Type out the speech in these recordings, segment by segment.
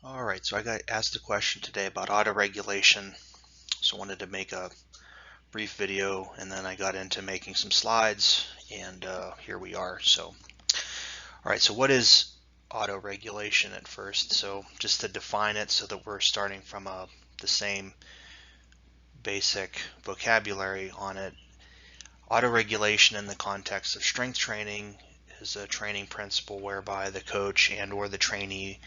All right, so I got asked a question today about autoregulation. So I wanted to make a brief video, and then I got into making some slides, and here we are. So, all right, so what is autoregulation at first? So just to define it so that we're starting from the same basic vocabulary on it. Autoregulation in the context of strength training is a training principle whereby the coach and or the trainee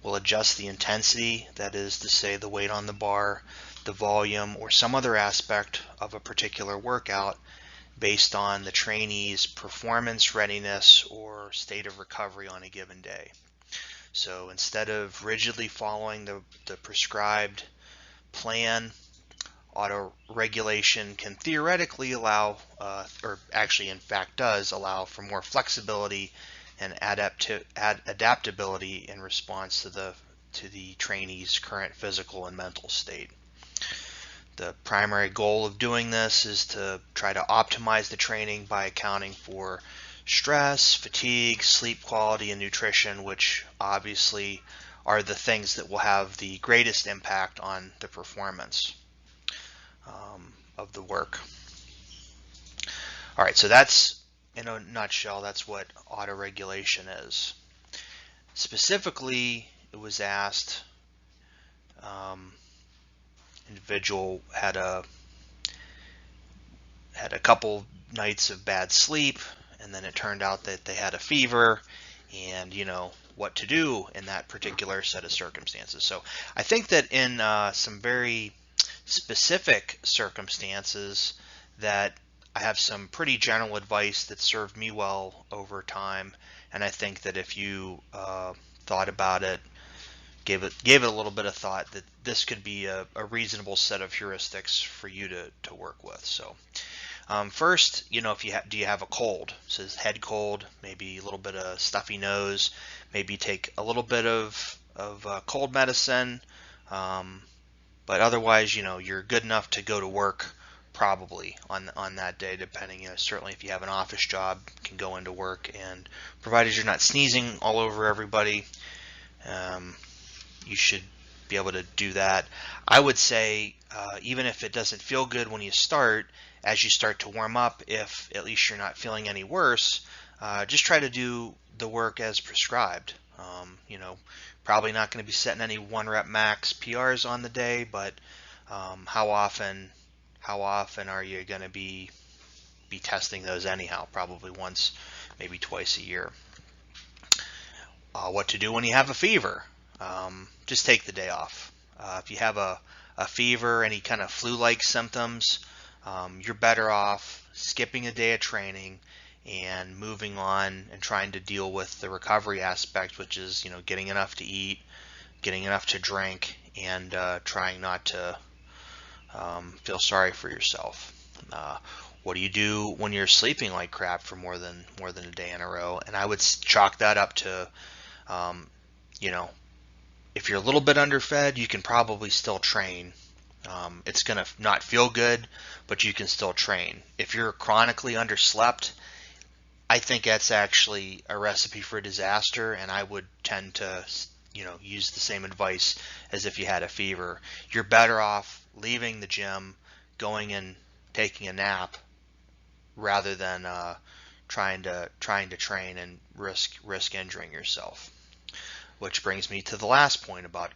will adjust the intensity, that is to say the weight on the bar, the volume, or some other aspect of a particular workout based on the trainee's performance readiness or state of recovery on a given day. So instead of rigidly following the prescribed plan, auto regulation can theoretically allow, or actually in fact does allow, for more flexibility and adaptability in response to the trainee's current physical and mental state. The primary goal of doing this is to try to optimize the training by accounting for stress, fatigue, sleep quality, and nutrition, which obviously are the things that will have the greatest impact on the performance of the work. All right, so that's, in a nutshell, that's what autoregulation is. Specifically, it was asked, individual had a couple nights of bad sleep, and then it turned out that they had a fever, and what to do in that particular set of circumstances. So I think that in some very specific circumstances that I have some pretty general advice that served me well over time, and I think that if you thought about it, gave it a little bit of thought, that this could be a reasonable set of heuristics for you to work with. So first, if do you have a cold? It says head cold, maybe a little bit of stuffy nose, maybe take a little bit of cold medicine, but otherwise, you're good enough to go to work probably on that day, depending. Certainly if you have an office job, you can go into work, and provided you're not sneezing all over everybody, you should be able to do that. I would say even if it doesn't feel good when you start, as you start to warm up, if at least you're not feeling any worse, just try to do the work as prescribed. Probably not going to be setting any 1 rep max PRs on the day, but how often are you going to be testing those anyhow? Probably once, maybe twice a year. What to do when you have a fever? Just take the day off. If you have a fever, any kind of flu-like symptoms, you're better off skipping a day of training and moving on and trying to deal with the recovery aspect, which is getting enough to eat, getting enough to drink, and trying not to feel sorry for yourself. What do you do when you're sleeping like crap for more than a day in a row? And I would chalk that up to if you're a little bit underfed, you can probably still train. It's going to not feel good, but you can still train. If you're chronically underslept, I think that's actually a recipe for disaster, and I would tend to use the same advice as if you had a fever. You're better off leaving the gym, going and taking a nap, rather than trying to train and risk injuring yourself. Which brings me to the last point about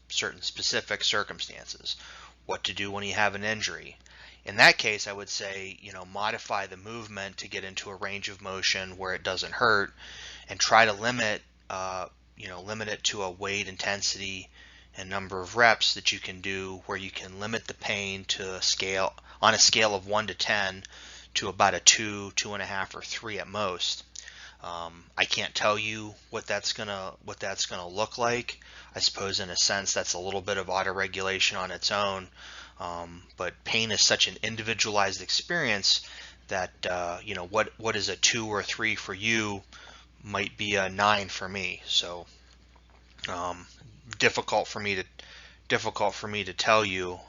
certain specific circumstances. What to do when you have an injury. In that case, I would say, modify the movement to get into a range of motion where it doesn't hurt, and try to limit it to a weight, intensity, and number of reps that you can do, where you can limit the pain to on a scale of 1 to 10 to about a 2, 2.5, or 3 at most. I can't tell you what that's gonna look like. I suppose in a sense that's a little bit of autoregulation on its own, but pain is such an individualized experience that what is a 2 or 3 for you might be a 9 for me. So difficult for me to tell you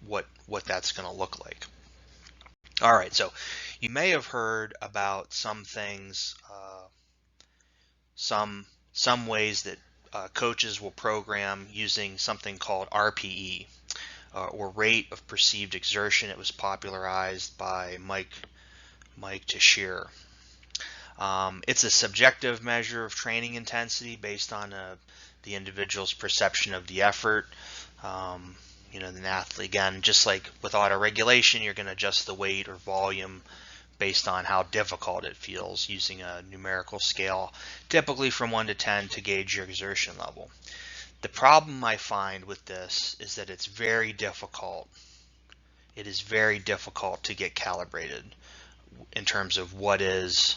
what that's going to look like. All right, so you may have heard about some things, some ways that coaches will program using something called RPE, or rate of perceived exertion. It was popularized by Mike Teixeira. It's a subjective measure of training intensity based on the individual's perception of the effort. The athlete, again, just like with autoregulation, you're going to adjust the weight or volume based on how difficult it feels using a numerical scale, typically from 1 to 10 to gauge your exertion level. The problem I find with this is that it's very difficult. It is very difficult to get calibrated in terms of what is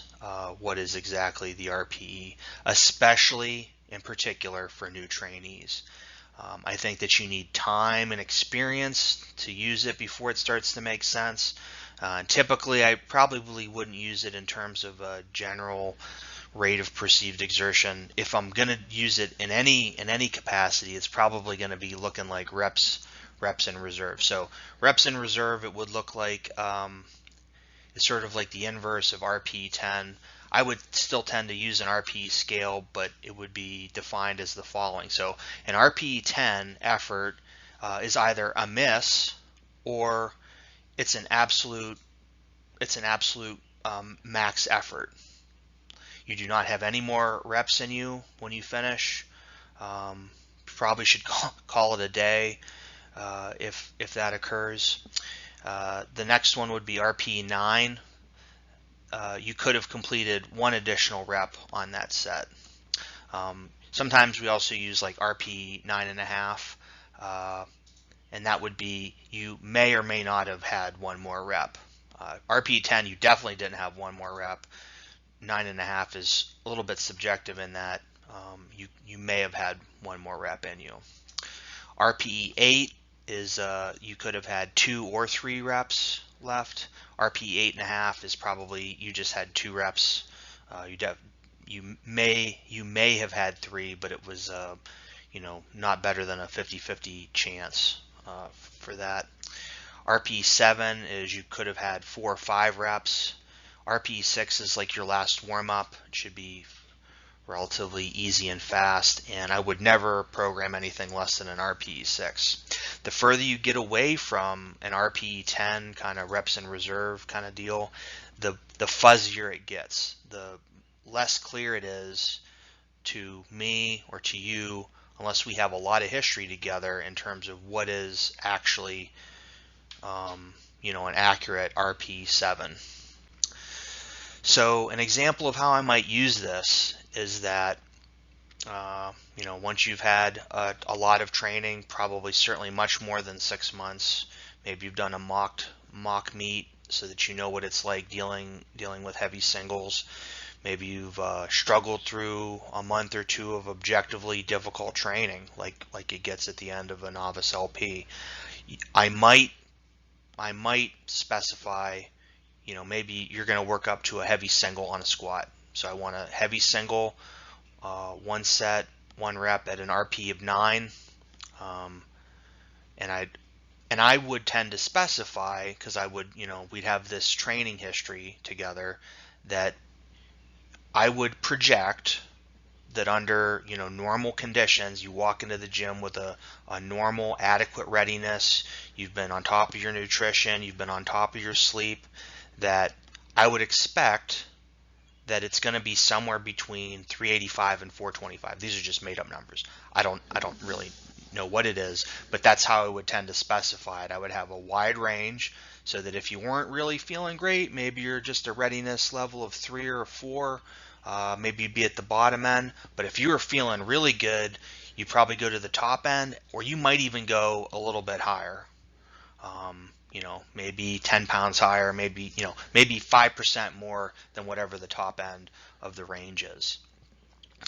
exactly the RPE, especially in particular for new trainees. I think that you need time and experience to use it before it starts to make sense. Typically, I probably wouldn't use it in terms of a general rate of perceived exertion. If I'm going to use it in any capacity, it's probably going to be looking like reps in reserve. So reps in reserve, it would look like it's sort of like the inverse of RPE10. I would still tend to use an RPE scale, but it would be defined as the following. So an RPE10 effort is either a miss or it's an absolute max effort. You do not have any more reps in you when you finish. Probably should call it a day if that occurs. The next one would be RPE9. You could have completed one additional rep on that set. Sometimes we also use like RPE 9.5, and that would be you may or may not have had one more rep. RPE 10, you definitely didn't have one more rep. 9.5 is a little bit subjective in that you may have had one more rep in you. RPE 8 is you could have had 2 or 3 reps left. RPE 8.5 is probably you just had 2 reps. You may have had 3, but it was not better than a 50-50 chance for that. RPE 7 is you could have had 4 or 5 reps. RPE 6 is like your last warm up. It should be relatively easy and fast, and I would never program anything less than an RPE 6. The further you get away from an RPE 10 kind of reps in reserve kind of deal, the fuzzier it gets, the less clear it is to me or to you, unless we have a lot of history together in terms of what is actually an accurate RPE 7. So an example of how I might use this is that once you've had a lot of training, probably certainly much more than 6 months, maybe you've done a mock meet so that you know what it's like dealing with heavy singles. Maybe you've struggled through a month or two of objectively difficult training, like it gets at the end of a novice LP. I might specify, maybe you're going to work up to a heavy single on a squat. So I want a heavy single, 1 set, 1 rep at an RP of 9, and I would tend to specify, because I would, we'd have this training history together, that I would project that under normal conditions, you walk into the gym with a normal, adequate readiness. You've been on top of your nutrition, you've been on top of your sleep. That I would expect that it's going to be somewhere between 385 and 425. These are just made up numbers. I don't really know what it is, but that's how I would tend to specify it. I would have a wide range so that if you weren't really feeling great, maybe you're just a readiness level of 3 or 4, maybe you'd be at the bottom end. But if you were feeling really good, you probably go to the top end, or you might even go a little bit higher. Maybe 10 pounds higher, maybe 5% more than whatever the top end of the range is.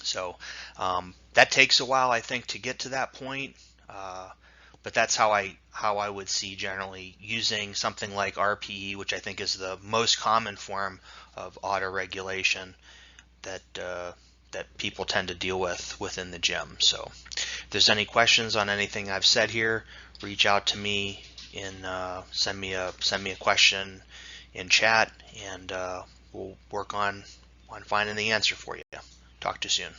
So that takes a while, I think, to get to that point. But that's how I would see generally using something like RPE, which I think is the most common form of autoregulation that people tend to deal with within the gym. So if there's any questions on anything I've said here, reach out to me and send me a question in chat, and we'll work on finding the answer for you. Talk to you soon.